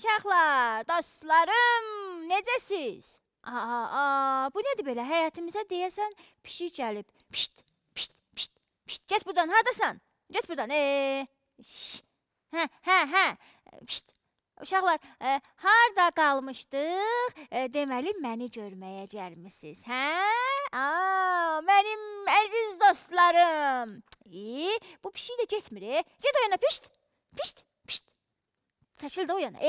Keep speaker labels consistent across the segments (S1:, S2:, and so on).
S1: uşaqlar, dostlarım, necəsiz? Bu nədir belə? Həyatımıza deyəsən pişik gəlib. Pişt, pişt, pişt, pişt. Get buradan, haradasan? Get buradan. Pişt. Uşaqlar, harda qalmışdıq? Deməli, məni görməyə gəlmisiniz, hə? Mənim əziz dostlarım. Bu pişik də getmir, Get o yana, pişt, pişt, pişt. Çəkil də o yana,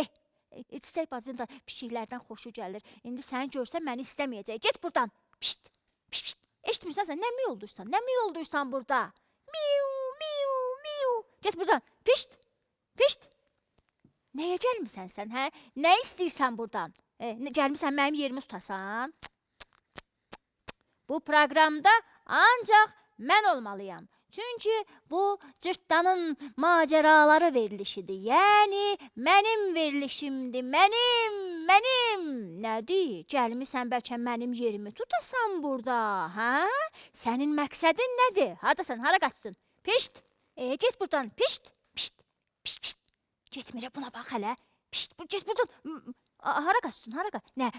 S1: Çiçək bacının da pişiklərdən xoşu gəlir. İndi səni görsə məni istəməyəcək. Get buradan. Pişt, pişt, pişt. Eşitmirsən sən, nə miyoldursan? Nə miyoldursan burada? Miu, miu, miu. Get buradan. Pişt, pişt. Nəyə gəlmirsən sən, hə? Nə istəyirsən buradan? Gəlmirsən mənim yerimi tutasan? Bu proqramda ancaq mən olmalıyam. Çünki bu cırtdanın macəraları verilişidir. Yəni, mənim verilişimdir. Mənim. Nədir? Gəlmirsən bəlkə mənim yerimi tutasan burada, hə? Sənin məqsədin nədir? Haradasan, hara qaçdın? Pişt. Get buradan. Pişt. Pişt. Pişt. Pişt. Getmirə buna bax hələ. Pişt. Get buradan. Hara qaçdın, hara qaçdın?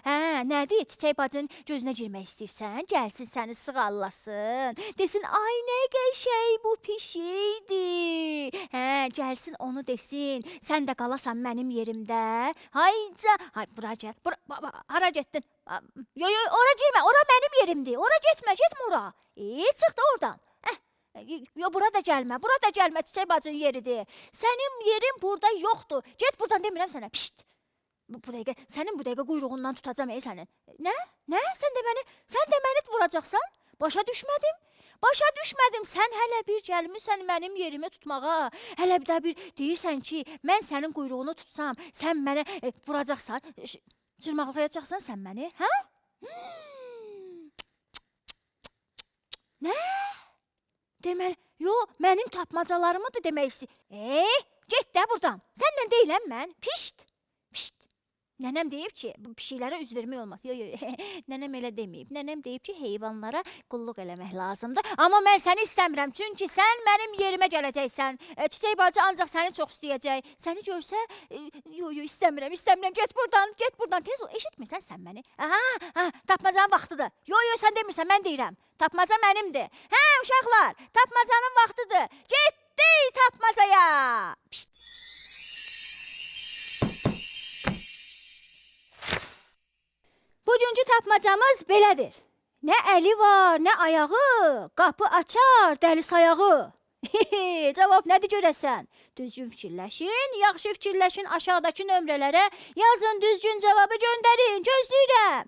S1: Nədir? Çiçək bacının gözünə girmək istəyirsən? Gəlsin səni sığallasın. Desin, ay nə qəşəng bu pişikdir. Gəlsin onu desin. Sən də qalasan mənim yerimdə. Hayca. Bura gəl. Hara getdin? Ora girmə. Ora mənim yerimdir. Ora getmə ora. Çıx da oradan. Bura da gəlmə. Çiçək bacının yeridir. Sənin yerin burada yoxdur. Get buradan demirəm sənə. Pişt. Sənin bu dəqiqə quyruğundan tutacam sənin. Nə? Sən də məni vuracaqsan? Başa düşmədim. Sən hələ bir gəlmirsən mənim yerimi tutmağa. Hələ bir deyirsən ki, mən sənin quyruğunu tutsam, sən mənə vuracaqsan, cırmaqlayacaqsan sən məni, hə? Nə? Deməli, mənim tapmacalarımı da demək istəyir. Get də buradan. Səndən deyiləm mən. Pişt. Nənəm deyib ki, bu pişiklərə üz vermək olmaz. Nənəm elə deməyib. Nənəm deyib ki, heyvanlara qulluq eləmək lazımdır. Amma mən səni istəmirəm, çünki sən mənim yerimə gələcəksən. Çiçək bacı ancaq səni çox istəyəcək. Səni görsə, istəmirəm. Get buradan. Tez ol, eşitmirsən sən məni? Tapmacanın vaxtıdır. Sən demirsən, mən deyirəm. Tapmaca mənimdir. Uşaqlar, tapmacanın vaxtıdır. Getdik tapmacaya. Bugünkü tapmacamız belədir. Nə əli var, nə ayağı, qapı açar, dəli sayağı. Cavab nədir görəsən? Düzgün fikirləşin, yaxşı fikirləşin, aşağıdakı nömrələrə yazın, düzgün cavabı göndərin, gözləyirəm.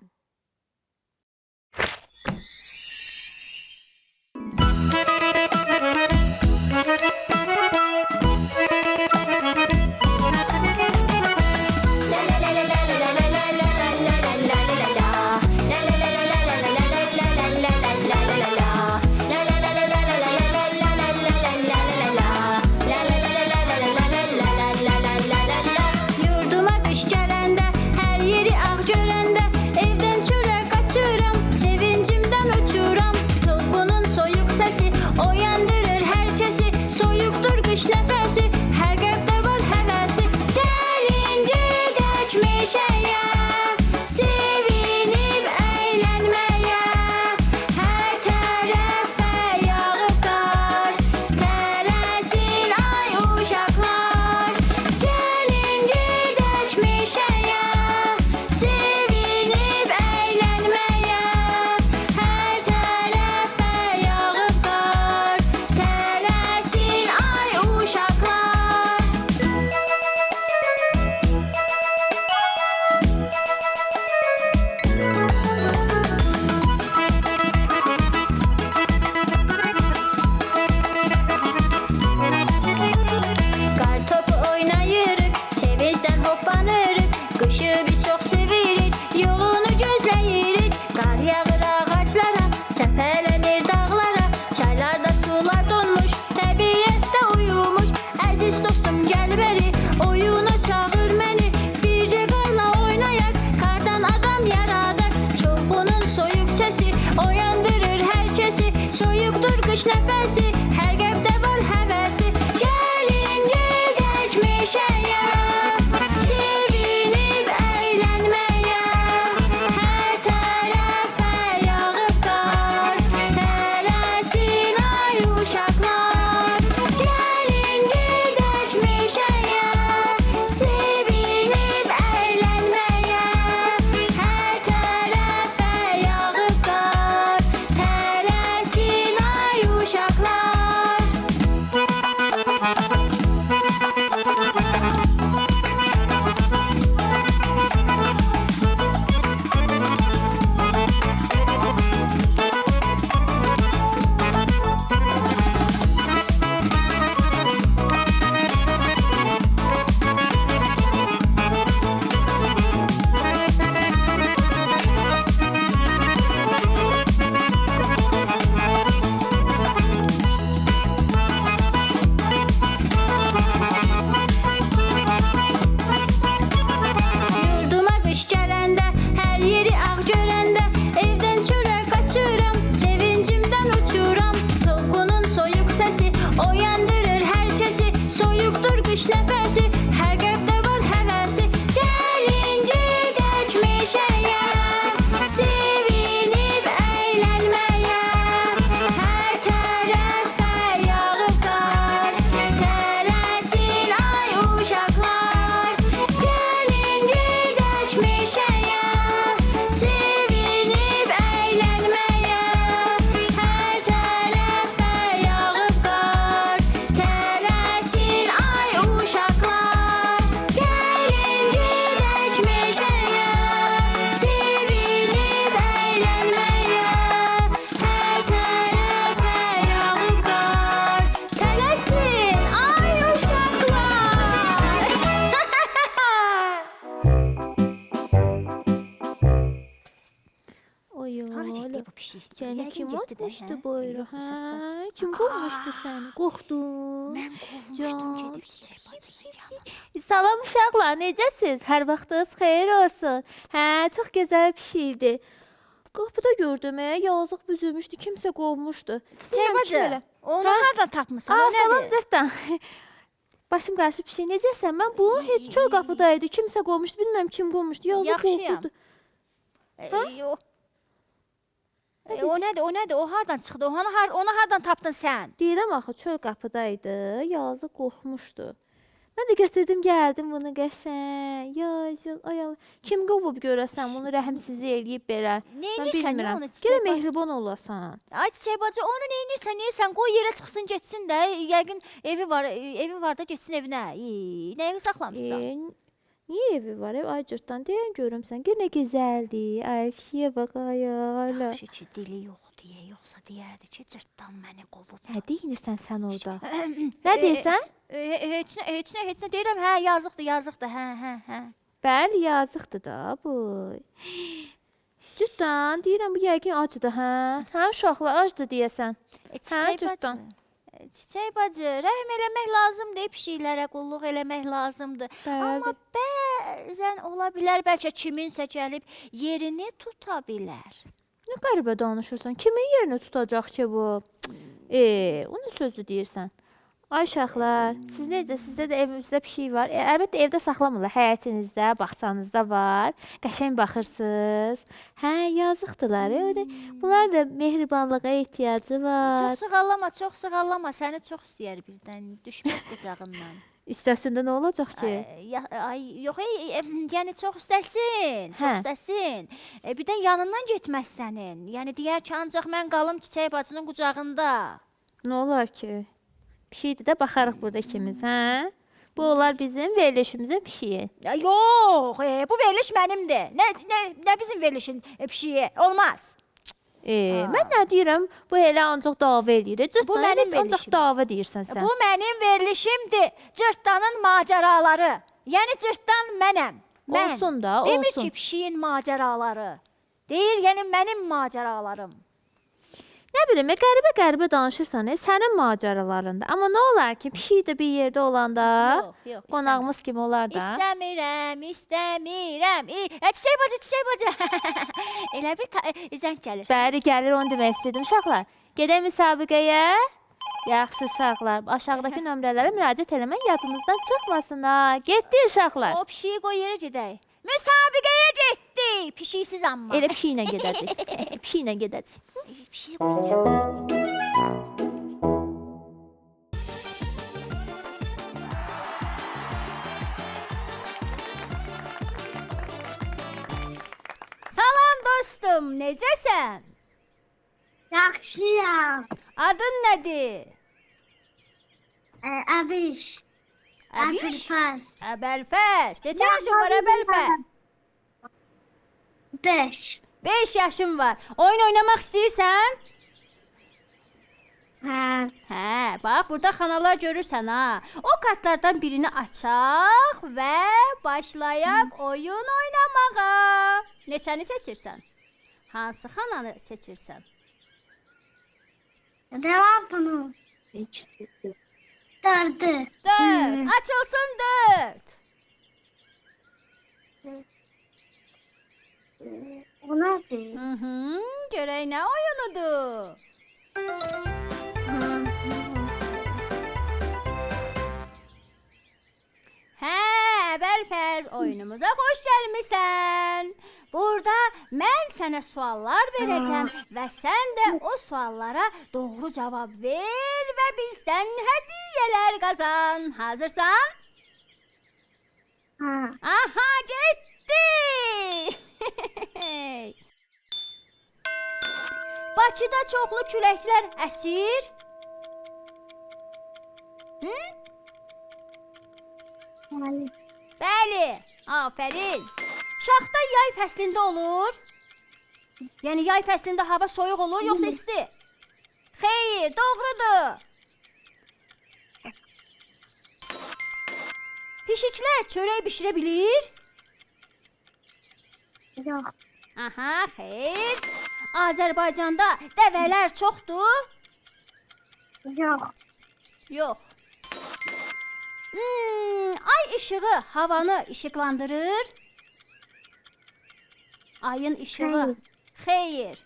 S1: Nəfəsi, hər qəlbdə var həvəsi. Gəlin, gedək meşəyə, sevin pişik.
S2: Səni
S1: Yəqin
S2: kim
S1: getdi də,
S2: atmışdı
S1: hə?
S2: buyruq?
S1: Yox, səs saç.
S2: Hə? Kim qovmuşdu səni? Qorxdun?
S1: Mən qovmuşdum
S2: Can,
S1: gedib çiçək bacının yanına.
S2: Salam uşaqlar, necəsiz? Hər vaxtınız xeyir olsun. Hə, çox gözəl pişikdi. Qapıda gördüm, yazıq büzülmüşdü, kimsə qovmuşdu.
S1: Çiçək bacı, onu
S2: Hə?
S1: hardan tapmısan? O
S2: Salam
S1: nədir?
S2: cırtdan. Başım qarşı pişik, necəsən? Mən bunu heç çöl qapıdaydı, kimsə qovmuşdu, bilmirəm kim qovmuşdu. Yazıq
S1: Yaxşıyam.
S2: qorxurdu.
S1: O nədir? O nədir? O hardan çıxdı? Onu hardan tapdın sən?
S2: Deyirəm axı çöl qapıdaydı, yazıq qorxmuşdu. Mən də götürdüm, gəldim bunu qəşəng. Yazıq, ay Allah. Kim qovub görəsən bunu rəhimsizlik eləyib belə? Mən
S1: Neynirsən
S2: bilmirəm.
S1: onu
S2: Gələ
S1: çiçək bacı?
S2: mehriban olasan.
S1: Ay çiçək bacı, onu neynirsən? Qoy yerə çıxsın, getsin də. Yəqin evi var da getsin evinə. Nəyə saxlamısan?
S2: Niyə evi var? Ay cırtdan deyən görüm sən. Gör nə gözəldir. Ay pişiyə bax ay Allah.
S1: Yaxşı ki, dili yox deyə, yoxsa deyərdi ki, cırtdan məni qovub.
S2: Nə deyirsən sən orada? Nə deyirsən?
S1: Heç nə deyirəm. Hə, yazıqdır. Hə.
S2: Bəli, yazıqdır da bu. Cırtdan deyirəm bu yəqin acıdır, hə? Hə, uşaqlar acıdır deyəsən.
S1: Çiçək
S2: cırtdan.
S1: bacı. Çiçək bacı, rəhm eləmək lazımdır, pişiklərə qulluq eləmək lazımdır.
S2: Bəli.
S1: Amma bəzən ola bilər, bəlkə kiminsə gəlib yerini tuta bilər.
S2: Nə qəribə danışırsan? Kimin yerini tutacaq ki bu? Onu sözlü deyirsən. Ay uşaqlar, siz necə? Sizdə də evinizdə pişik var. Əlbəttə evdə saxlamırlar, həyətinizdə, bağçanızda var. Qəşəng baxırsınız. Hə, yazıqdılar. Bunlar da mehribanlığa ehtiyacı var.
S1: Çox sığallama, səni çox istəyər birdən, düşməz qucağından.
S2: İstəsində nə olacaq ki?
S1: Yox, yəni çox istəsin, çox istəsin. Birdən yanından getməz sənin. Yəni deyər ki, ancaq mən qalım çiçək bacının qucağında.
S2: Nə olar ki? Pişikdir də baxarıq burada ikimiz, hə? Bu olar bizim verilişimizin pişiyi.
S1: Yox, bu veriliş mənimdir. Nə bizim verilişin pişiyi? Olmaz.
S2: Mən nə deyirəm? Bu elə ancaq dava eləyir.
S1: Bu mənim
S2: Cırtdan ancaq
S1: verilişim.
S2: dava deyirsən sən.
S1: Bu mənim verilişimdir. Cırtdanın macəraları. Yəni cırtdan mənəm. Mən.
S2: Olsun da,
S1: Demir
S2: olsun.
S1: ki, pişiyin macəraları. Deyir, yəni mənim macəralarım.
S2: Nə bilim, qəribə danışırsan, sənin macəralarında. Amma nə olar ki, pişik də bir yerdə olanda,
S1: Yox,
S2: qonağımız kimi olar da.
S1: İstəmirəm. Çiçək bacı. Elə bir zəng gəlir.
S2: Bəri gəlir, onu demək istədim uşaqlar. Gedək müsabiqəyə. Yaxşı uşaqlar, aşağıdakı nömrələrə müraciət eləmək yadınızdan çıxmasın ha. Getdi uşaqlar.
S1: O pişiyi qoy yerə gedək. Müsabiqəyə getdi. Pişiksiz amma.
S2: Elə pişiklə gedəcək. Pişiklə gedəcək.
S1: Pişiyi qoy yerə. Salam dostum, necəsən?
S3: Yaxşıyam.
S1: Adın nədir?
S3: Əbiş. Əbülfəz.
S1: Əbəlfəz. Neçə yaşın var Əbəlfəz?
S3: 5.
S1: 5 yaşım var. Oyun oynamaq istəyirsən? Hə, bax burada xanalar görürsən ha. O kartlardan birini açaq və başlayaq oyun oynamağa. Neçəni seçirsən? Hansı xananı seçirsən?
S3: Devam bunu. 4'ü.
S1: 4. Açılsın 4.
S3: Bu nasıl?
S1: Görək nə oyunudur? Hə, Əbəlfəz, oyunumuza xoş gəlmisən. Burada mən sənə suallar verəcəm və sən də o suallara doğru cavab ver və bizdən hədiyyələr qazan. Hazırsan? Aha, getdi! Bakıda çoxlu küləklər əsir. Bəli, afərin. Şaxta yay fəslində olur. Yəni yay fəslində hava soyuq olur, yoxsa isti? Xeyr, doğrudur. Pişiklər çörək bişirə bilir?
S3: Yox.
S1: Aha, xeyr. Azərbaycanda dəvələr çoxdur?
S3: Yox.
S1: Yox. Ay işığı havanı işıqlandırır? Ayın işığı. Xeyr.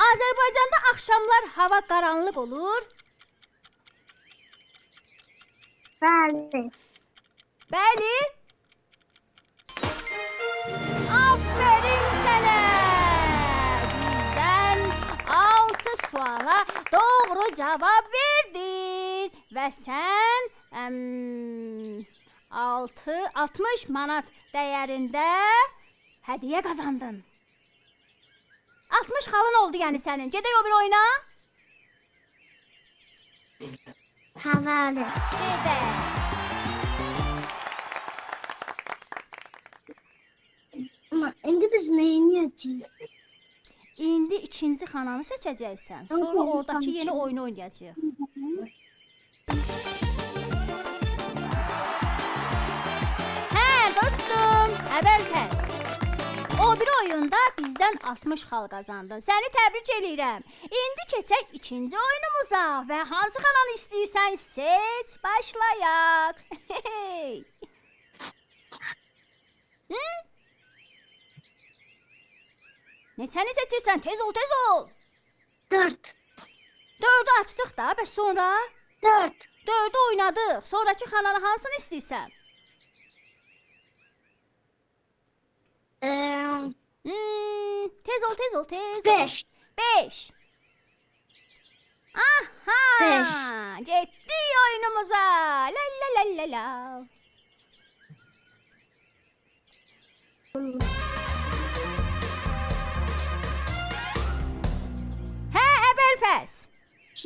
S1: Azərbaycanda axşamlar hava qaranlıq olur?
S3: Bəli.
S1: Bəli. Aferin sənə. Bizdən 6 suala doğru cavab verdin və sən 60 manat dəyərində hədiyyə qazandın. 60 xalın oldu yəni sənin. Gedək o bir oyuna.
S3: Bəli.
S1: Gedək.
S3: Amma indi biz nə edəcəyik?
S1: İndi ikinci xananı seçəcəksən. Sonra oradakı yeni oyunu oynayacağıq. Hə, dostum, əvvəlkəs. O bir oyunda bizdən 60 xal qazandın. Səni təbrik eləyirəm. İndi keçək ikinci oyunumuza və hansı xananı istəyirsən seç, başlayaq. Neçəni seçirsən? Tez ol, tez ol.
S3: 4.
S1: 4'ü açdıq da, bəs sonra?
S3: 4.
S1: 4'ü oynadıq. Sonraki xananı hansını istəyirsən? Tez ol, tez ol, tez ol.
S3: 5.
S1: 5. Aha!
S3: Beş.
S1: Getdik oyunumuza. La la la la la. Hə, əvvəlfəs.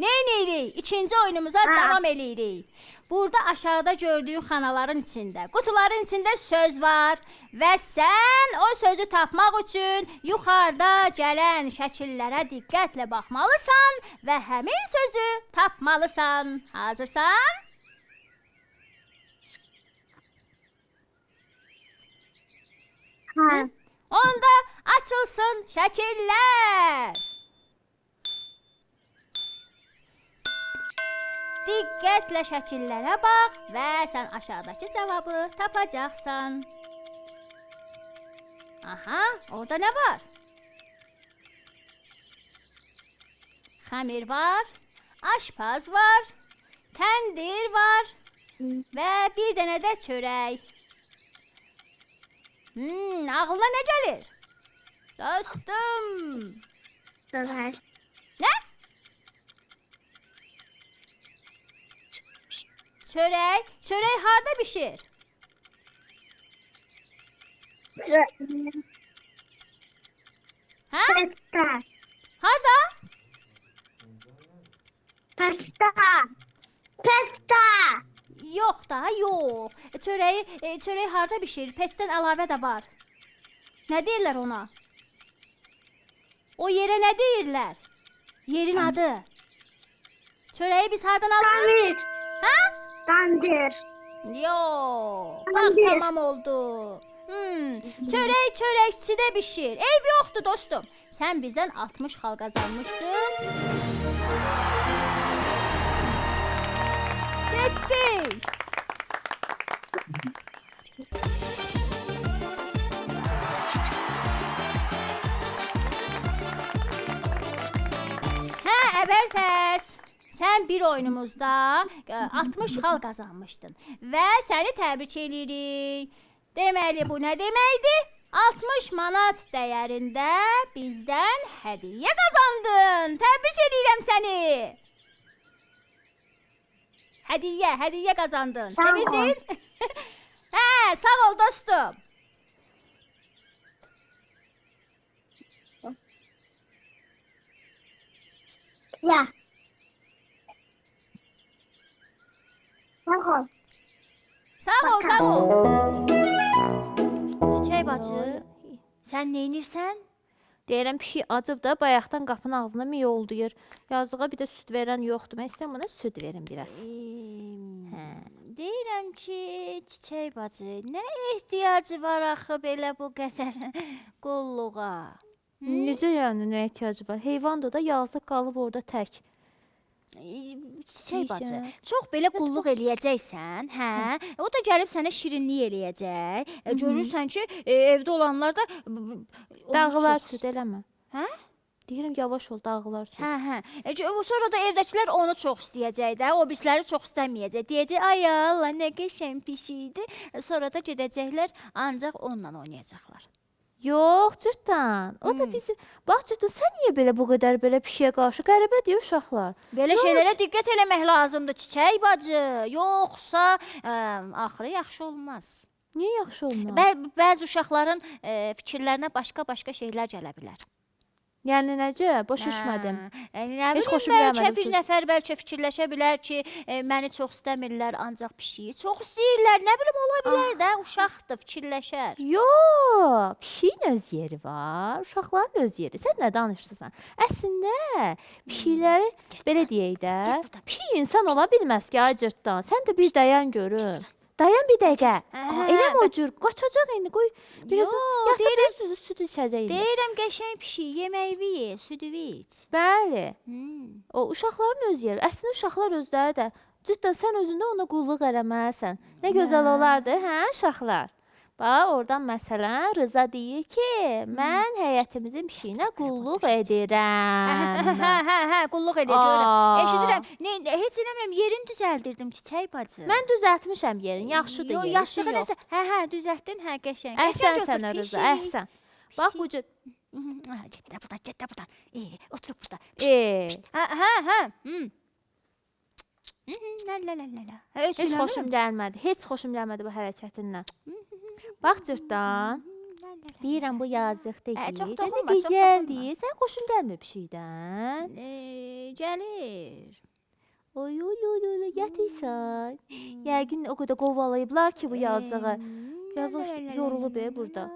S1: Neyləyirik? İkinci oyunumuza davam eləyirik. Burada aşağıda gördüyün xanaların içində, qutuların içində söz var və sən o sözü tapmaq üçün yuxarıda gələn şəkillərə diqqətlə baxmalısan və həmin sözü tapmalısan. Hazırsan?
S3: Hə.
S1: Onda açılsın şəkillər. Diqqətlə şəkillərə bax və sən aşağıdakı cavabı tapacaqsan. Aha, orada nə var? Xəmir var, aşpaz var, təndir var və bir dənə də çörək. Ağlına nə gəlir? Dostum.
S3: Çörək.
S1: Nə? Çörək? Çörək harda bişir? Hə?
S3: Pasta.
S1: Harda?
S3: Pasta. Pasta.
S1: Yox da, yox. Çörək harda bişir? Petsdən əlavə də var. Nə deyirlər ona? O yerə nə deyirlər? Yerin adı. Çörəyi biz hardan alırıq?
S3: Tandır.
S1: Hə?
S3: Tandır.
S1: Yox. Bax,
S3: Tandır.
S1: tamam oldu. Çörək çörəkçidə bişir. Eyb yoxdur dostum. Sən bizdən 60 xal qazanmışdın. Getdik. Hə, əvvəlfəs. Sən bir oyunumuzda 60 xal qazanmışdın və səni təbrik edirik. Deməli, bu nə deməkdir? 60 manat dəyərində bizdən hədiyyə qazandın. Təbrik edirəm səni. Hədiyyə qazandın.
S3: Sağ ol.
S1: Sevindin? Hə, sağ ol dostum.
S3: Ya. Sağ ol.
S1: Sağ ol, sağ ol.
S2: Çiçək bacı,
S1: Sən neynirsən?
S2: deyirəm pişik acıb da bayaqdan qapının ağzına miyolduyur. Yazığa bir də süd verən yoxdur. Mən istəyirəm ona süd verin biraz. Hə.
S1: Deyirəm ki, Çiçək bacı, nə ehtiyacı var axı belə bu qədər qulluğa?
S2: Necə yəni nə ehtiyacı var? Heyvandır da yazıq qalıb orada tək.
S1: Çiçək bacı,
S2: Deyirsən.
S1: çox belə qulluq eləyəcəksən, hə? O da gəlib sənə şirinlik eləyəcək. Görürsən ki, evdə olanlar da onu
S2: Dağlar
S1: çox-
S2: süd eləmə.
S1: Hə?
S2: Deyirəm yavaş ol, dağlar süd.
S1: Hə. Sonra da evdəkilər onu çox istəyəcək də, o birisləri çox istəməyəcək. Deyəcək, ay Allah, nə qəşəng pişikdi. Sonra da gedəcəklər, ancaq onunla oynayacaqlar.
S2: Yox, cırtdan. O da bizim. Bax cırtdan, sən niyə belə bu qədər belə pişiyə qarşı qəribədir uşaqlar?
S1: Belə şeylərə diqqət eləmək lazımdır, çiçək bacı. Yoxsa axırı yaxşı olmaz.
S2: Niyə yaxşı olmaz?
S1: Bəzi uşaqların fikirlərinə başqa şeylər gələ bilər.
S2: Yəni necə? Başa düşmədim.
S1: Nə
S2: Heç
S1: bilim,
S2: xoşum
S1: bəlkə
S2: gəlmədi bu
S1: bir
S2: söz.
S1: nəfər bəlkə fikirləşə bilər ki, məni çox istəmirlər, ancaq pişiyi çox istəyirlər. Nə bilim, ola bilər də, uşaqdır, fikirləşər.
S2: Yox, pişiyin öz yeri var, uşaqların öz yeri. Sən nə danışırsan? Əslində pişikləri belə deyək də,
S1: Get burdan.
S2: pişik insan ola bilməz ki, ay cırtdan. Sən də bir dayan görüm. Dayan bir dəqiqə. Eləmə o cür, qaçacaq indi. Qoy biraz
S1: Yox,
S2: yatıb süd içəcək indi.
S1: Deyirəm qəşəng pişik, yeməyi ye, südü iç.
S2: Bəli.
S1: Hmm.
S2: O uşaqların öz yeri. Əslində uşaqlar özləri də cidden sən özündə ona qulluq eləməlisən. Nə gözəl olardı, hə, uşaqlar? Bax, oradan məsələn Rıza deyir ki, mən həyətimizin pişiyinə qulluq edirəm.
S1: Hə, qulluq edəcəyəm.
S2: Aa.
S1: Eşidirəm. Heç eləmirəm, yerini düzəldirdim çiçək bacı.
S2: Mən düzəltmişəm yerin, yaxşıdır
S1: Yo,
S2: yeri.
S1: yastığı
S2: yox.
S1: nəsə. Hə, düzəltdin, hə, qəşəng.
S2: Əhsən
S1: Qəşəng
S2: sənə
S1: otur,
S2: Rıza,
S1: pişik.
S2: əhsən. Bax bu cür.
S1: Get də buradan. Otur burada. Hə. La.
S2: Heç xoşum gəlmədi. Heç xoşum gəlmədi bu hərəkətindən. Bax cırtdan. Deyirəm bu yazıqdır ki.
S1: çox
S2: Sən də
S1: toxunma, çox
S2: gözəldir. Sən xoşun gəlmir pişikdən.
S1: Gəlir.
S2: Oy, yatırsan. Yəqin o qədər qovalayıblar ki bu yazığı. Yazıq yorulub burada.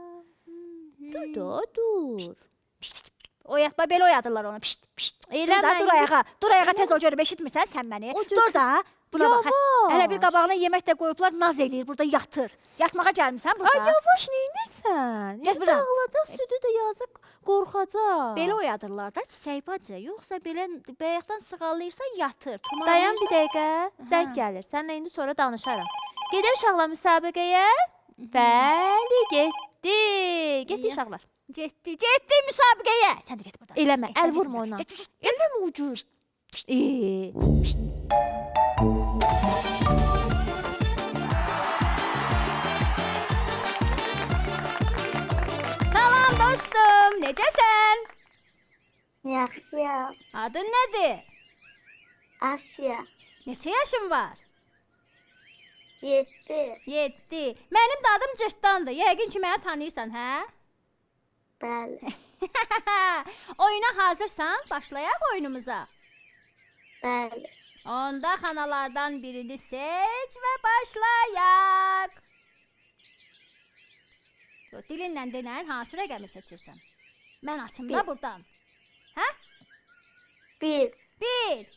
S2: Dur da, dur.
S1: Oyatma, belə oyadırlar onu. Pişt.
S2: Eləmə.
S1: Dur ayağa tez ol görüm, eşitmirsən sən məni?
S2: O cür-
S1: Dur da. Buna bax.
S2: Yavaş.
S1: Hələ bir qabağına yemək də qoyublar, naz eləyir, burada yatır. Yatmağa gəlmisən burada.
S2: Ay yavaş neynirsən?
S1: Get buradan.
S2: Dağılacaq, südü də yazıq qorxacaq.
S1: Belə oyadırlar da çiçək bacı. Yoxsa belə bayaqdan sığallayırsan yatır.
S2: Dayan bir dəqiqə. Zəng gəlir. Səninlə indi sonra danışaram. Gedək uşaqlar müsabiqəyə? Bəli, getdi. Getdi uşaqlar.
S1: Getdi müsabiqəyə. Sən də get buradan.
S2: Eləmə,
S1: Sən
S2: əl
S1: də
S2: vurma
S1: get
S2: ona.
S1: buradan. Get.
S2: Eləmə ucuz.
S1: Salam dostum, necəsən?
S3: Yaxşıyam.
S1: Adın nədir?
S3: Asya.
S1: Neçə yaşın var?
S3: 7.
S1: 7. Mənim də adım Cırtdandır. Yəqin ki məni tanıyırsan, hə?
S3: Bəli.
S1: Oyuna hazırsan? Başlayaq oyunumuza.
S3: Bəli.
S1: Onda xanalardan birini seç və başlayaq. Dilinlə denən hansı rəqəmi seçirsən? Mən açım da
S3: Bir.
S1: buradan. Hə?
S3: 1.
S1: 1.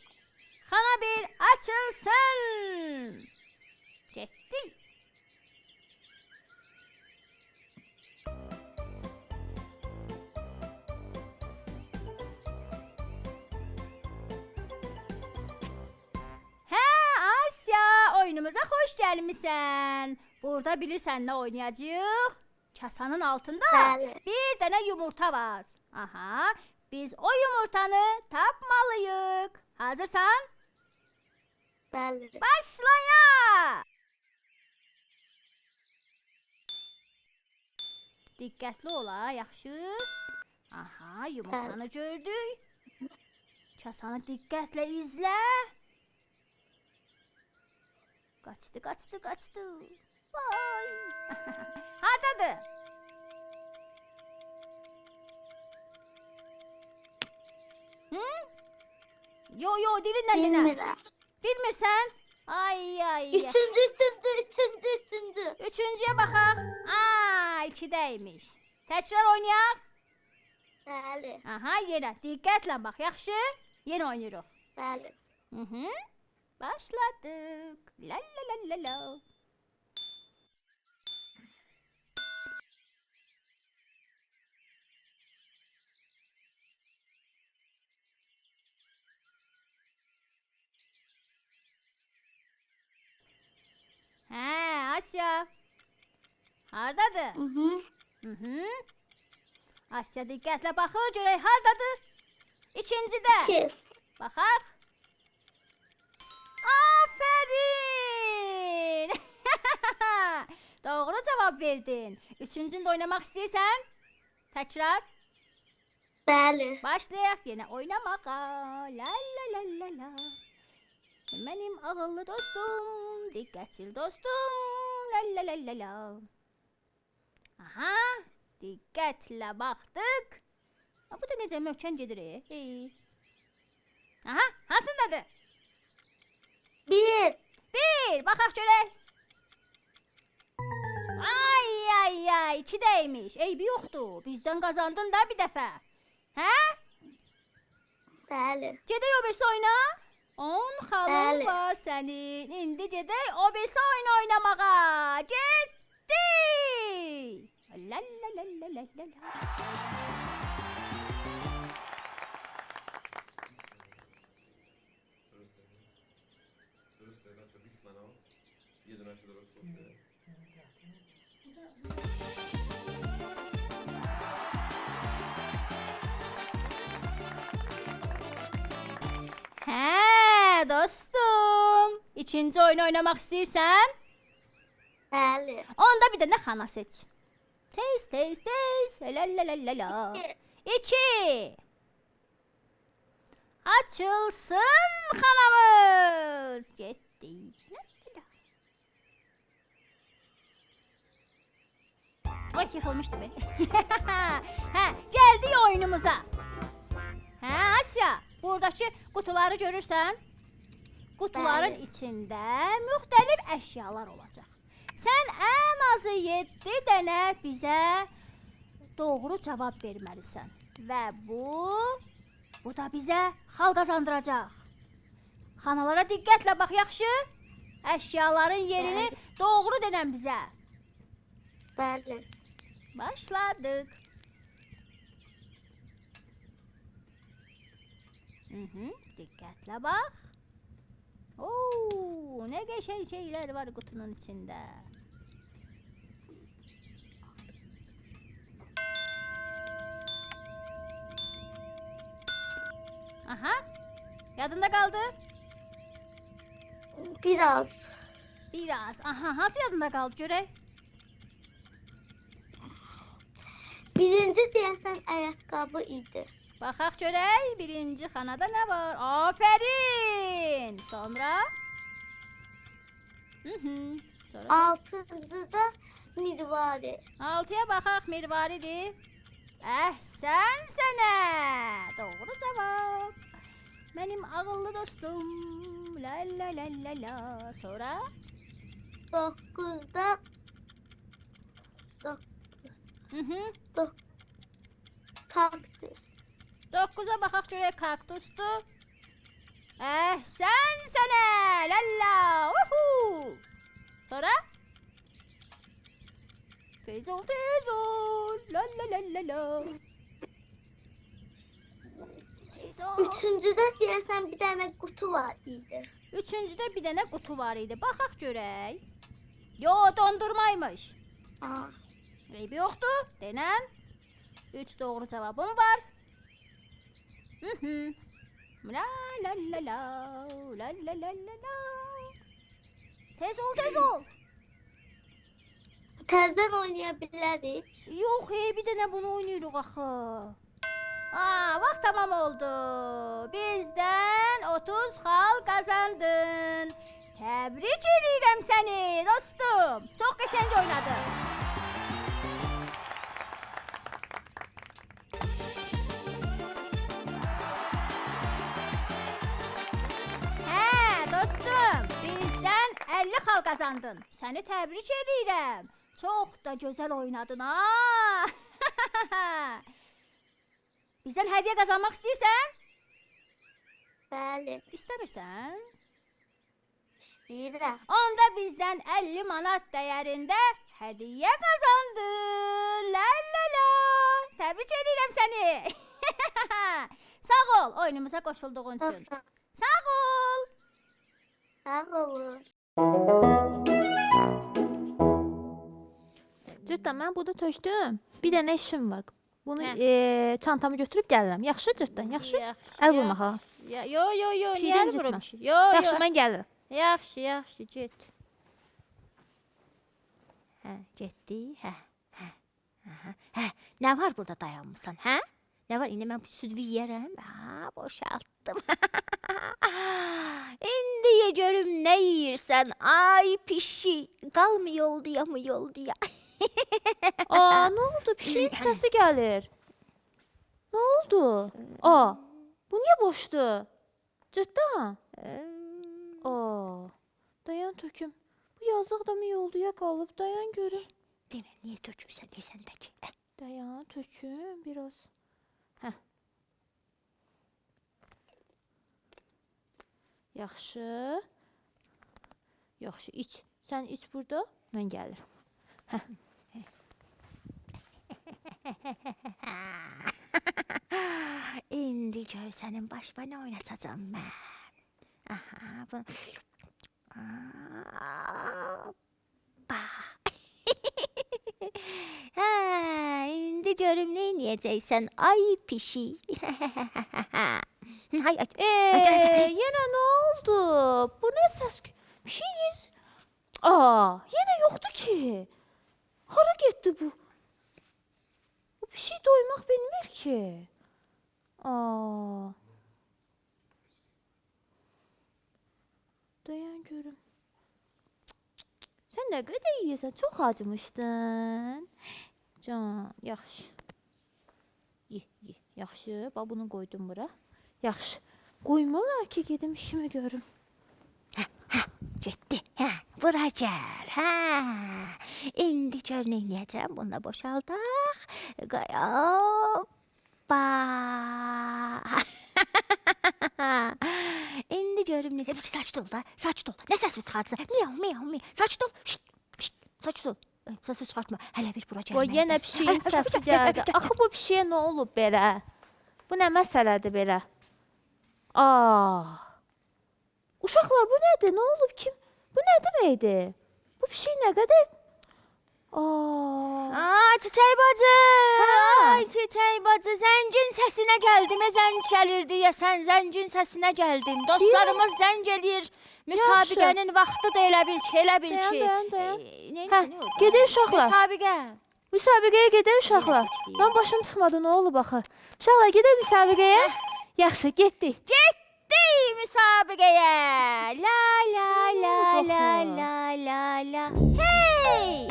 S1: Xana 1 açılsın. Getdi. Hə, Asya, oyunumuza xoş gəlmisən. Burada bilirsən nə oynayacağıq? Kasanın altında
S3: Bəli.
S1: bir dənə yumurta var. Aha, biz o yumurtanı tapmalıyıq. Hazırsan?
S3: Bəli.
S1: Başlayaq. Diqqətli ola, yaxşı? Aha, yumurtanı gördük. Kasanı diqqətlə izlə. Qaçdı. Vay. Hardadır? Yo, dilinlə dinlə.
S3: Bilmirəm.
S1: Bilmirsən? Ay.
S3: Üçüncü.
S1: Üçüncüyə baxaq. Aa, 2-dəymiş. Təkrar oynayaq.
S3: Bəli.
S1: Aha, yenə. Diqqətlə bax, yaxşı? Yenə oynayırıq.
S3: Bəli.
S1: Başladıq. La. Asya. Hardadır?
S3: Mhm.
S1: Asya diqqətlə baxır, görək hardadır? İkincidə.
S3: 2.
S1: Baxaq. Aferin! Doğru cavab verdin. Üçüncündə oynamaq istəyirsən? Təkrar.
S3: Bəli.
S1: Başlayaq yenə oynamağa. La la la la la. Mənim ağıllı dostum, diqqətli dostum. La la la la la. Aha, diqqətlə baxdıq. Ha, bu da necə möhkəm gedir? Aha, hansındadır?
S3: 1.
S1: Bir, baxaq görək. Ay, ay, ay, 2-deymiş. Eybi yoxdur. Bizdən qazandın da bir dəfə. Hə?
S3: Bəli.
S1: Gedək o birisi oyna. 10 xalın
S3: Bəli.
S1: var sənin. İndi gedək o birisi oyun oynamağa. Getdik. La la la la la la la.
S4: درسته بچه 20 منو یه دونه شو درست گفته
S1: Hə, dostum. İkinci oyun oynamaq istəyirsən?
S3: Bəli.
S1: Onda bir dənə xana seç. Tez, tez, tez. La la la la la. 2. Açılsın xanamız. Getdik. Ay, yıxılmışdı be. Hə, gəldik oyunumuza. Hə, Asya, buradakı qutuları görürsən? Qutuların
S3: Bəli.
S1: içində müxtəlif əşyalar olacaq. Sən ən azı 7 dənə bizə doğru cavab verməlisən. Və bu da bizə xal qazandıracaq. Xanalara diqqətlə bax, yaxşı? Əşyaların yerini doğru denən bizə.
S3: Bəli.
S1: Başladıq. Diqqətlə bax. Oo, nə qəşəng şeylər var qutunun içində. Aha, yadında qaldı?
S3: Biraz.
S1: Biraz. Aha, hansı yadında qaldı görək?
S3: Birinci deyəsən ayaqqabı idi.
S1: Baxaq görək, birinci xanada nə var? Afərin! Sonra? Sonra?
S3: Altıncıda mirvari.
S1: 6-ya baxaq, mirvaridir. Əhsən sənə! Doğru cavab. Mənim ağıllı dostum. La la la la la. Sonra?
S3: 9'da kaktüs.
S1: 9-a baxaq görək, kaktusdur. Əhsən sənə! La la! Uhu! Sonra? Tez ol, tez ol. La la la la la. Tez ol.
S3: Üçüncüdə deyəsən bir dənə qutu var idi.
S1: Üçüncüdə bir dənə qutu var idi. Baxaq görək. Yo, dondurmaymış.
S3: Aa,
S1: Eybi yoxdur. Denən. 3 doğru cavabım var. La la la la. La la la la la. Tez ol, tez ol.
S3: təzədən oynaya bilərik.
S1: Yox, bir dənə bunu oynayırıq axı. Vaxt tamam oldu. Bizdən 30 xal qazandın. Təbrik edirəm səni, dostum. Çox qəşəng oynadın. Hə, dostum, bizdən 50 xal qazandın. Səni təbrik edirəm. Çox da gözəl oynadın, ha. Bizdən hədiyyə qazanmaq istəyirsən?
S3: Bəli,
S1: İstəmirsən?
S3: istəyirəm.
S1: Onda bizdən 50 manat dəyərində hədiyyə qazandın. La la la. Təbrik edirəm səni. Sağ ol oyunumuza qoşulduğun üçün. Sağ ol.
S3: Sağ olun.
S2: Cırtdan, mən bunu tökdüm. Bir dənə işim var. Bunu
S1: Hə.
S2: çantamı götürüb gəlirəm. Yaxşı Cırtdan, yaxşı?
S1: Yaxşı.
S2: Əl vurmağa.
S1: Yo,
S2: Bir şey
S1: niyə
S2: də
S1: vurum?
S2: incitmə.
S1: Yo,
S2: Yaxşı, mən gəlirəm.
S1: Yaxşı, get. Hə, getdi. Hə. Nə var burada dayanmısan, hə? Nə var? İndi mən bu südü yeyərəm. Ha, boşaltdım. İndi ye görüm nə yeyirsən. Ay pişi. Qalmı yolduya mı yolduya?
S2: Aa, nə oldu? Pişiyin səsi gəlir. Nə oldu? Aa, bu niyə boşdur? Cırtdan. Aa, dayan töküm. Bu yazıq da mı yolduya qalıb? Dayan görüm.
S1: Demə, niyə tökürsən desəndəki?
S2: Dayan töküm biraz. Hə. Yaxşı. Yaxşı, iç. Sən iç burada, mən gəlirəm.
S1: İndi gör sənin başına oynatacağam mən. Aha, bu... Hə, indi görüm nə edəcəksən, ay pişi. Hay, aç.
S2: Yenə nə oldu? Bu nə səs? Bir şey niyə? Aa, yenə yoxdur ki. Hara getdi bu? Bu bir şey doymaq bilmir ki. Aa. Dayan görüm. Sən nə qədər yeyirsən? Çox acımışdın. Can, yaxşı. Ye. Yaxşı, bax bunu qoydum bura. Yaxşı. Qoymurlar ki, gedim işimi görüm.
S1: Getdi. Hə, bura gəl. Hə. İndi gör nə edəcəm? Bunu da boşaldaq. Hoppa. İndi görüm nə. Saç dol da. Saç dol. Nə səs çıxartırsan? Miyav. Saç dol. Şşt. Saç dol. Səsi çıxartma. Hələ bir bura gəl.
S2: O yenə pişiyin səsi gəldi. Axı bu pişiyə nə olub belə? Bu nə məsələdir belə? Aa. Uşaqlar, bu nədir? Nə olub kim? Bu nə deməkdir? Bu pişik nə qədər? Aa.
S1: Çiçək bacı.
S2: Hə.
S1: Ay, çiçək bacı, zəngin səsinə gəldim. Zəng gəlirdi ya, sən zəngin səsinə gəldin. Dostlarımız zəng eləyir. Müsabiqənin vaxtıdır, elə bil ki.
S2: Dayan. Hə, gedək uşaqlar.
S1: Müsabiqə.
S2: Müsabiqəyə gedək uşaqlar. Mən başım çıxmadı, nə olub axı? Uşaqlar, gedək müsabiqəyə. Yaxşı, getdik.
S1: Getdi müsabiqəyə. La. Hey!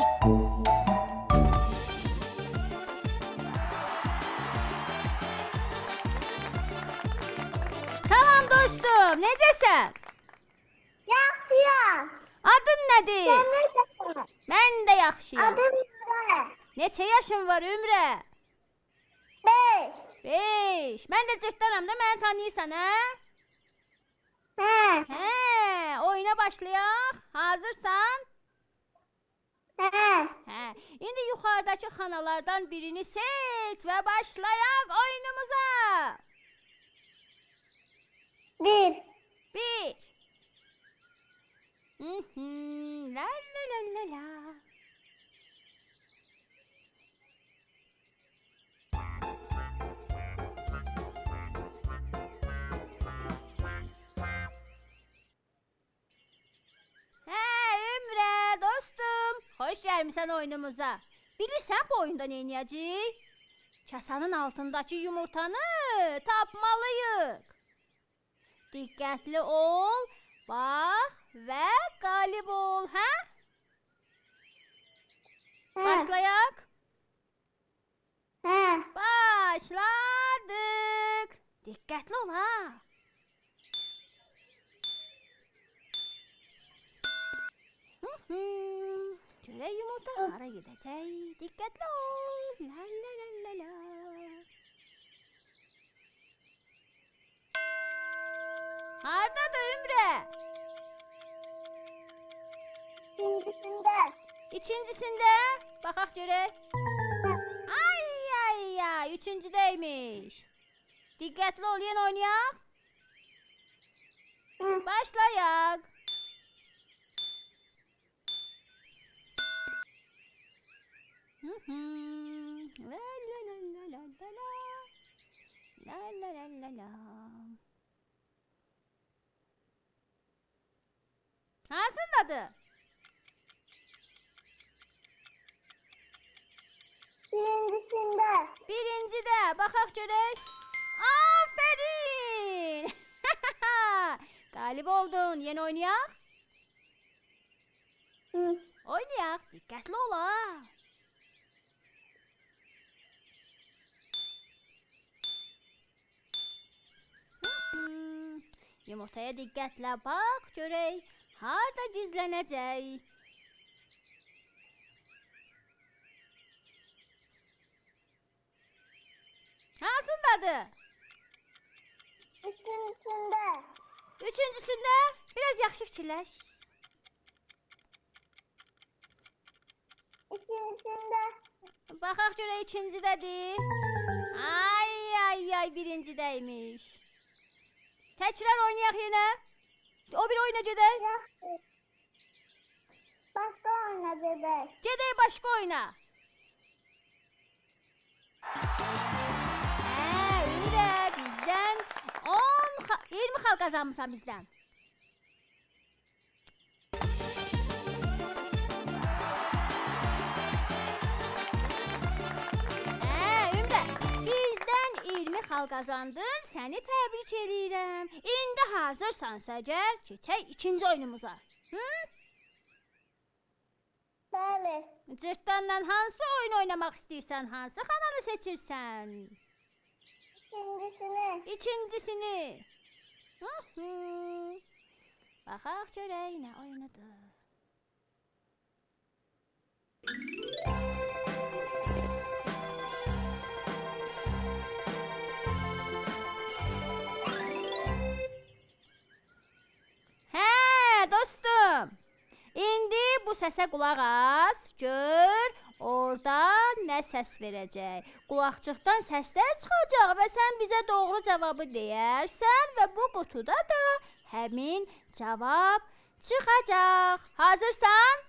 S1: Salam dostum, necəsən?
S3: Yaxşıyam.
S1: Adın nədir?
S3: Necəsən?
S1: Mən də yaxşıyam.
S3: Adım Ümrə.
S1: Neçə yaşın var Ümrə?
S3: 5.
S1: 5. Mən də cırtdanam da, məni tanıyırsan, hə?
S3: Hə.
S1: Hə, oyuna başlayaq. Hazırsan?
S3: Hə.
S1: Hə. İndi yuxarıdakı xanalardan birini seç və başlayaq oyunumuza.
S3: 1.
S1: 1. La. Ümrə, dostum, xoş gəlmisən oyunumuza. Bilirsən bu oyunda nə edəcəyik? Kasanın altındakı yumurtanı tapmalıyıq. Diqqətli ol, bax və qalib ol, hə? Başlayaq.
S3: Hə.
S1: Başladıq. Diqqətli ol, ha. Görək yumurta hara gedəcək. Diqqətli ol. La. Hardadır Ümrə?
S3: İkincisində.
S1: İkincisində. Baxaq görək. Ay. Üçüncüdəymiş. Diqqətli ol, yenə oynayaq. Başlayaq. La la la la la la la. La la la la la. Hansındadır?
S3: Birincisinde.
S1: Birincidə, baxaq görək. Aferin! Qalib oldun. Yeni oynayaq?
S3: Hı.
S1: Oynayaq. Diqqətli ol ha. Yumurtaya diqqətlə bax, görək. Harda gizlənəcək? Hansındadır?
S3: Üçüncüsünde.
S1: Üçüncüsündə biraz yaxşı fikirləş.
S3: İkincisinde.
S1: Baxaq görək ikincidədir. Ay, birincidəymiş. Təkrar oynayaq yenə. O bir oyuna gedək.
S3: Yaxşı. Başka oyna bebek.
S1: Gedək başqa oyuna. Öyle bizdən 20 xal qazanmısan bizdən. Ümrə, bizdən 20 xal qazandın, səni təbrik edirəm. İndi hazırsansa gəl, keçək ikinci oyunumuza.
S3: Bəli.
S1: Cırtdanla hansı oyun oynamaq istəyirsən, hansı kanalı seçirsən?
S3: İkincisini.
S1: İkincisini. Baxaq görək nə oyunudur. Dostum. İndi bu səsə qulaq as, gör, orada nə səs verəcək. Qulaqçıqdan səslər çıxacaq və sən bizə doğru cavabı deyərsən və bu qutuda da həmin cavab çıxacaq. Hazırsan?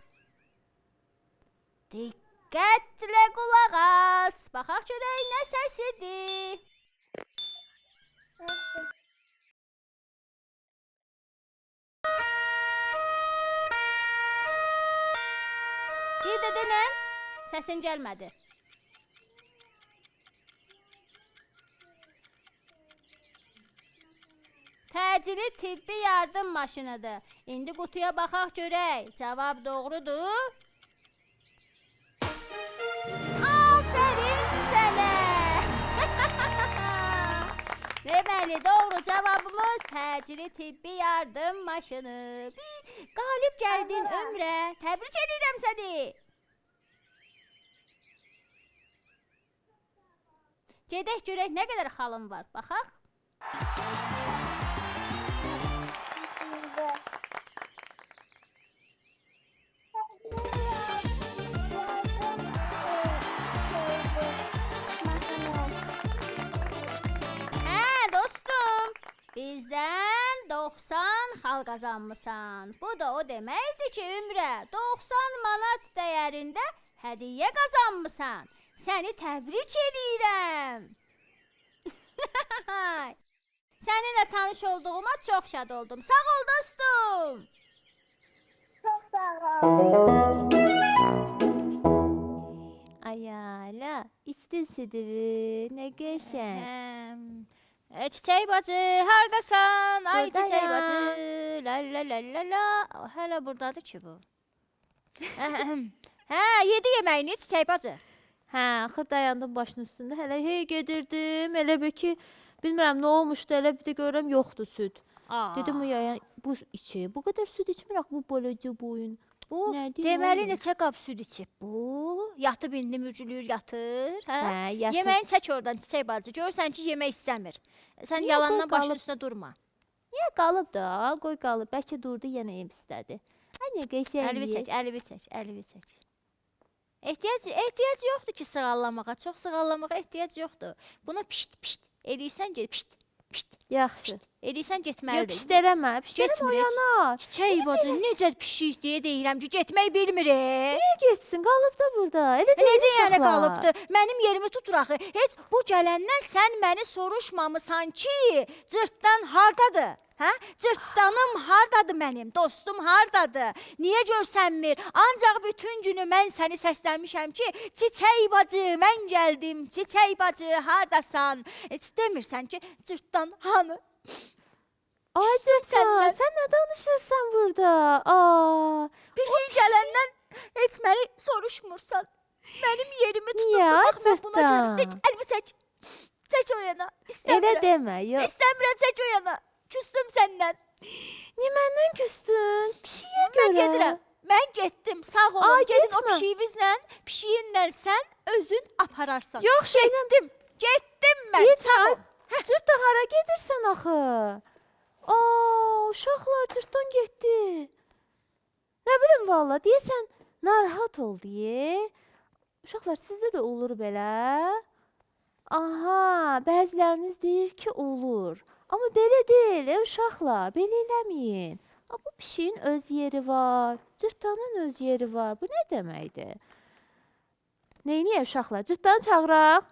S1: Diqqətlə qulaq as. Baxaq görək nə səsidir.
S3: Yaxşı.
S1: Bir də denən, səsin gəlmədi. Təcili tibbi yardım maşınıdır. İndi qutuya baxaq görək. Cavab doğrudur. Aferin sənə. Deməli, doğru cavabımız təcili tibbi yardım maşını. Qalib gəldin Ömrə. Təbrik edirəm səni. Gedək görək nə qədər xalın var. Baxaq.
S3: İkincisinde.
S1: Dostum, bizdən 90 xal qazanmısan. Bu da o deməkdir ki, Ümrə, 90 manat dəyərində hədiyyə qazanmısan. Səni təbrik edirəm. Səninlə tanış olduğuma çox şad oldum. Sağ ol dostum.
S3: Çok sağ ol.
S2: Ayala, içdin sidivi, nə qəşəng.
S1: Çiçək bacı, hardasan? Ay
S2: Buradayam.
S1: çiçək bacı. La la la la la. Hələ burdadır ki bu. Yedi yeməyini çiçək bacı.
S2: Hə, axır dayandım başının üstündə. Hələ hey gedirdim. Elə bil ki, bilmirəm nə olmuşdu. Elə bir də görürəm yoxdur süd. Dedim bu yaya bu içi. Bu qədər süd içmirək bu balaca boyun.
S1: Bu
S2: Nədir,
S1: deməli
S2: oğlum?
S1: neçə qab süd içib bu? Yatıb indi mürgülür yatır, hə?
S2: Hə, yatır.
S1: Yeməyini çək oradan çiçək bacı. Görürsən ki, yemək istəmir. Sən
S2: Niyə
S1: yalandan
S2: qoy
S1: başının
S2: qalıb?
S1: üstünə durma.
S2: Niyə qalıb da? Qoy qalıb. Bəlkə durdu yenə yem istədi. Ay nə qəşəng.
S1: Əlvi çək, əlvi çək, əlvi çək. Ehtiyac yoxdur ki, sığallamağa. Çox sığallamağa ehtiyac yoxdur. Buna pişt pişt eləyirsən ki, pişt.
S2: Yaxşı.
S1: Eləyirsən
S2: Yox,
S1: getməlidir.
S2: pişt eləmə. Pişt eləmə
S1: Getmir heç.
S2: oyanar.
S1: Çiçək bacı necə pişik deyə deyirəm ki, getmək bilmir.
S2: Niyə getsin? Qalıb da burada. Elə deyil
S1: Necə yəni
S2: uşaqlar.
S1: qalıbdı? Mənim yerimi tutur axı. Heç bu gələndən sən məni soruşmamısan ki, cırtdan hardadır? Hə? Cırtdanım hardadır mənim? Dostum hardadır? Niyə görsənmir? Ancaq bütün günü mən səni səsləmişəm ki, çiçək bacı, mən gəldim. Çiçək bacı, hardasan? Heç demirsən ki, cırtdan hanı?
S2: Ay Cırtdan,
S1: səndən.
S2: sən nə danışırsan burada? Aa,
S1: Pişik gələndən heç məni soruşmursan. Mənim yerimi tutur.
S2: Niyə,
S1: Bax, mən buna görə
S2: Cırtdan?
S1: dik əlimi çək. Çək o yana.
S2: elə
S1: İstəmirəm.
S2: demə. Yox.
S1: İstəmirəm, çək o yana. Küstüm səndən.
S2: Niyə məndən küstün? Pişiyə görə.
S1: Mən gedirəm. Mən getdim. Sağ olun.
S2: Ay,
S1: Gedin o
S2: getmə.
S1: pişiyinizlə, pişiyinlə sən özün apararsan.
S2: Yox, şeydən
S1: Getdim. Getdim mən.
S2: Getmə.
S1: Sağ ol.
S2: Cırtdan hara gedirsən axı? Aa, uşaqlar Cırtdan getdi. Nə bilim valla, deyəsən narahat ol deyə. Uşaqlar sizdə də olur belə? Aha, bəziləriniz deyir ki, olur. Amma belə deyil, uşaqlar, belə eləməyin. Bu pişiyin öz yeri var, Cırtdanın öz yeri var. Bu nə deməkdir? Neyniyək uşaqlar? Cırtdanı çağıraq.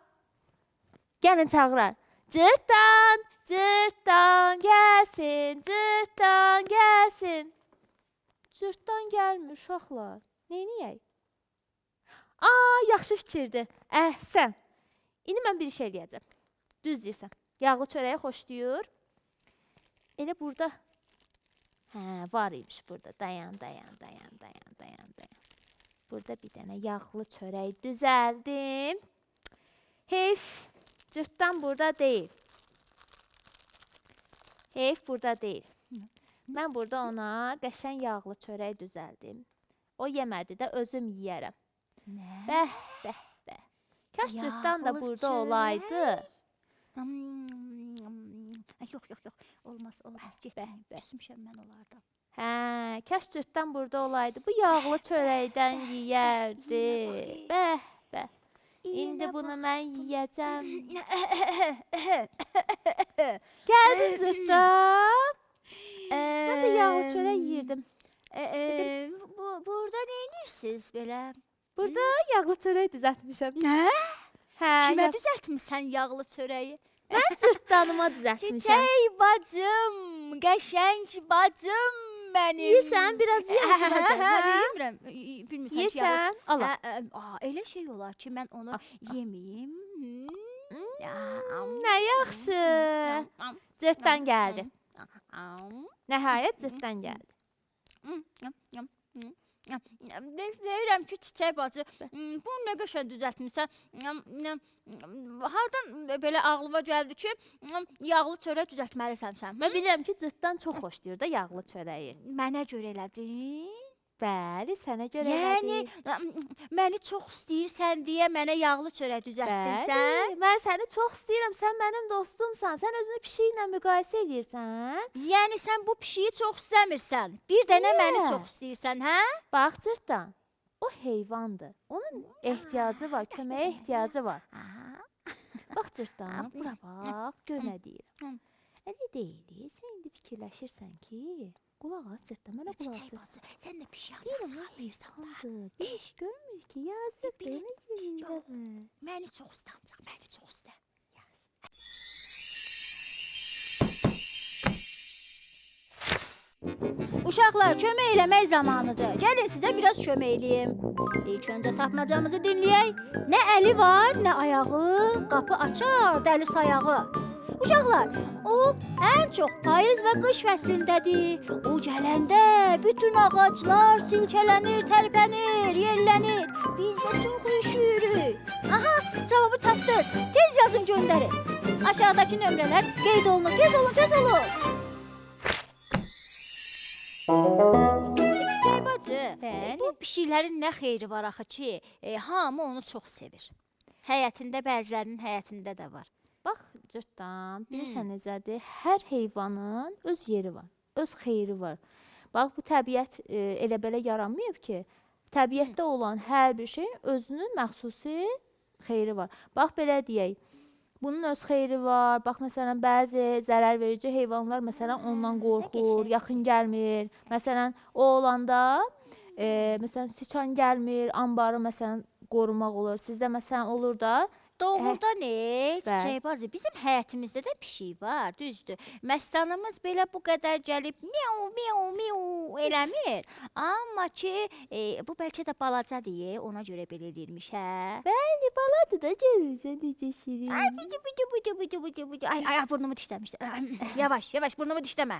S2: Gəlin çağıraq. Cırtdan, Cırtdan gəlsin, Cırtdan gəlsin. Cırtdan gəlmir uşaqlar. Neyniyək? Aa, yaxşı fikirdir. Əhsən. İndi mən bir şey eləyəcəm. Düz deyirsən. Yağlı çörəyi xoşlayır. Elə burada. Hə, var imiş burada. Dayan. Burada bir dənə yağlı çörək düzəldim. Heyf, Cırtdan burada deyil. Heyf burada deyil. Mən burada ona qəşəng yağlı çörək düzəldim. O yemədi də özüm yeyərəm.
S1: Nə?
S2: Bəh. Kaş Cırtdan da
S1: Yağlı
S2: burada
S1: çörək?
S2: olaydı.
S1: Yox. Olmaz. Getməyim. Küsmüşəm mən onlardan.
S2: Hə, kaş Cırtdan burada olaydı. Bu yağlı çörəkdən yeyərdi. Bəh. İndi bunu mən yeyəcəm. Gəldin Cırtdan. Mən də yağlı çörək yeyirdim.
S1: Burada neyinirsiniz belə?
S2: Burada yağlı çörək düzəltmişəm.
S1: Nə?
S2: Hə,
S1: Kimə düzəltmisən yağlı çörəyi?
S2: mən Cırtdanıma düzəltmişəm.
S1: Çiçək bacım, qəşəng bacım mənim.
S2: Yeyirsən, biraz yeyirsən.
S1: Yemirəm. Bilmirsən ki, yağlı.
S2: Yeyirsən, ala.
S1: Elə şey olar ki, mən onu yeməyim.
S2: Nə yaxşı. Cırtdan gəldi. Nəhayət Cırtdan gəldi.
S1: Deyirəm ki, çiçək bacı, bunu nə qəşəng düzəltmisən. Hardan belə ağlıma gəldi ki, yağlı çörək düzəltməlisən sən.
S2: Mən bilirəm ki, Cırtdan çox xoşlayır da yağlı çörəyi.
S1: Mənə görə elədin?
S2: Bəli, sənə görə
S1: Yəni,
S2: elədik.
S1: məni çox istəyirsən deyə mənə yağlı çörək düzəltdin sən?
S2: Bəli, mən səni çox istəyirəm. Sən mənim dostumsan. Sən özünü pişiklə müqayisə edirsən.
S1: Yəni, sən bu pişiyi çox istəmirsən. Bir dənə
S2: Niyə?
S1: məni çox istəyirsən, hə?
S2: Bax Cırtdan, o heyvandır. Onun ehtiyacı var, köməyə ehtiyacı var. Bax Cırtdan, bura bax, gör nə deyirəm. Elə deyil, sən indi fikirləşirsən ki, qulaq as Cırtdan, mənə qulaq
S1: Çiçək
S2: as.
S1: bacı, sən də pişik
S2: Deyirəm,
S1: ancaq
S2: ya
S1: saxlayırsan da.
S2: heyvandır. Heç görmür ki, yazıq,
S1: Bilin-
S2: belə
S1: Yox.
S2: deyir.
S1: Məni çox istə ancaq, məni çox istə. Uşaqlar, kömək eləmək zamanıdır. Gəlin sizə biraz kömək eləyim. İlk öncə tapmacamızı dinləyək. Nə əli var, nə ayağı, qapı açar, dəli sayağı. Uşaqlar, o ən çox payız və qış fəslindədir. O gələndə bütün ağaclar silkələnir, tərpənir, yerlənir. Biz də çox üşüyürük. Aha, cavabı tapdınız. Tez yazın göndərin. Aşağıdakı nömrələr qeyd olunur. Tez olun, tez olun. Çiçək bacı,
S2: Bəli.
S1: bu pişiklərin nə xeyri var axı ki, hamı onu çox sevir. Həyətində, bəzilərinin həyətində də var.
S2: Bax Cırtdan, bilirsən necədir? Hər heyvanın öz yeri var, öz xeyri var. Bax bu təbiət elə belə yaranmayıb ki, təbiətdə olan hər bir şeyin özünün məxsusi xeyri var. Bax belə deyək. bunun öz xeyri var. Bax məsələn bəzi zərər verici heyvanlar məsələn ondan qorxur,
S1: qəşəng.
S2: yaxın gəlmir. Məsələn o olanda məsələn siçan gəlmir, anbarı məsələn qorumaq olur. Sizdə məsələn olur da.
S1: Doğrudan
S2: Bəli.
S1: Çiçək bacı, bizim həyətimizdə də pişik var, düzdür. Məstanımız belə bu qədər gəlib miau miau miau eləmir. Amma ki, bu bəlkə də balacadır, ona görə belə eləyirmiş, hə?
S2: Bəli, baladır da görürsən necə şirin.
S1: Ay, budu. Ay, burnumu dişləmişdi. Yavaş, burnumu dişləmə.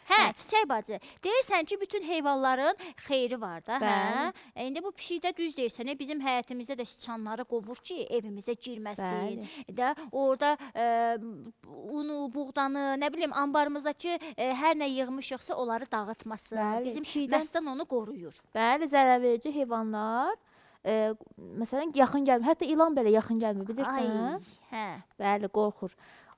S1: Hə, Çiçək bacı, deyirsən ki, bütün heyvanların xeyri var da, hə? İndi bu pişikdə düz deyirsən, bizim həyətimizdə də sıçanları qovur ki, evimizə girməsin. Də orada unu, buğdanı, nə bilim anbarımızdakı hər nə yığmışıqsa onları dağıtmasın.
S2: Bəli,
S1: Bizim
S2: pişikdən-
S1: məstan onu qoruyur.
S2: Bəli, zərər verici heyvanlar məsələn yaxın gəlmir. Hətta ilan belə yaxın gəlmir, bilirsən?
S1: Hə.
S2: Bəli, qorxur.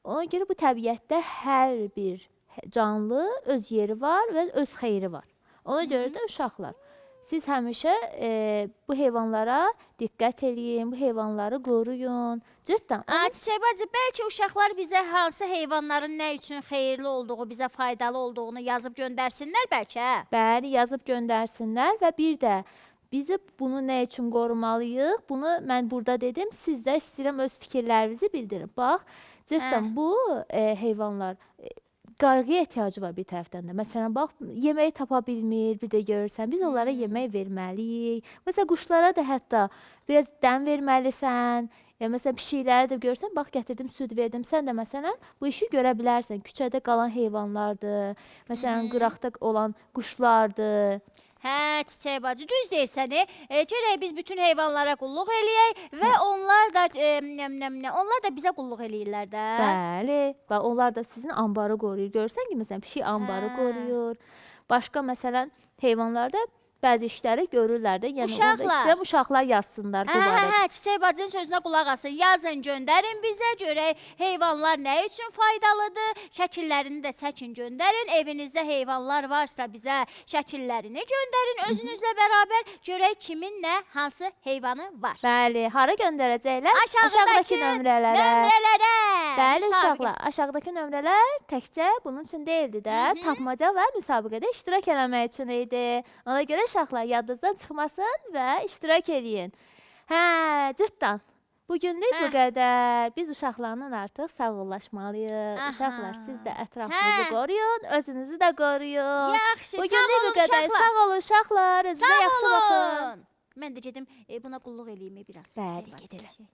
S2: Ona görə bu təbiətdə hər bir canlı öz yeri var və öz xeyri var. Ona görə də uşaqlar, siz həmişə bu heyvanlara diqqət eləyin, bu heyvanları qoruyun. Cütdən.
S1: Çiçək bacı, bəlkə uşaqlar bizə hansı heyvanların nə üçün xeyirli olduğu, bizə faydalı olduğunu yazıb göndərsinlər bəlkə.
S2: Bəli, yazıb göndərsinlər və bir də bizi bunu nə üçün qorumalıyıq? Bunu mən burada dedim, siz də istəyirəm öz fikirlərinizi bildirin. Bax, cütdən bu heyvanlar qayğıya ehtiyacı var bir tərəfdən də. Məsələn, bax, yemək tapa bilmir, bir də görürsən, biz onlara yemək verməliyik. Məsələn, quşlara da hətta biraz dən verməlisən. Ya məsələn, pişiklərə də görsən, bax, gətirdim, süd verdim. Sən də məsələn, bu işi görə bilərsən. Küçədə qalan heyvanlardır. Məsələn, qıraqda olan quşlardır.
S1: Hə, Çiçək bacı, düz deyirsən. Gərək biz bütün heyvanlara qulluq eləyək və onlar da bizə qulluq eləyirlər də.
S2: Bəli, və onlar da sizin anbarı qoruyur. Görürsən ki, məsələn, pişik anbarı qoruyur. Başqa məsələn, heyvanlarda bəzi işləri görürlər də. Yəni orada
S1: Uşaqlar.
S2: istəyirəm uşaqlar yazsınlar bu barədə.
S1: Hə, Çiçək bacının sözünə qulaq asın. Yazın, göndərin bizə, görək heyvanlar nə üçün faydalıdır. Şəkillərini də çəkin, göndərin. Evinizdə heyvanlar varsa bizə şəkillərini göndərin özünüzlə bərabər. Görək kimin nə, hansı heyvanı var.
S2: Bəli, hara göndərəcəklər?
S1: Aşağıdakı
S2: nömrələrə.
S1: Nömrələrə.
S2: Bəli,
S1: Müsabiqə-
S2: uşaqlar, aşağıdakı nömrələr təkcə bunun üçün deyildi də, tapmaca və müsabiqədə iştirak eləmək üçün idi. Ona görə uşaqlar yadınızdan çıxmasın və iştirak eləyin. Hə, cırtdan. Bugünlük bu qədər. Biz uşaqlarla artıq sağollaşmalıyıq.
S1: Aha.
S2: Uşaqlar, siz də ətrafınızı
S1: Hə.
S2: qoruyun, özünüzü də qoruyun.
S1: Yaxşı, sağ
S2: Bugünlük bu
S1: olun
S2: qədər.
S1: uşaqlar.
S2: Sağ olun uşaqlar. Özünüzə yaxşı baxın.
S1: Mən də gedim buna qulluq eləyim biraz.
S2: Bəli,
S1: Çiçək bacı,
S2: gedirəm.
S1: şey.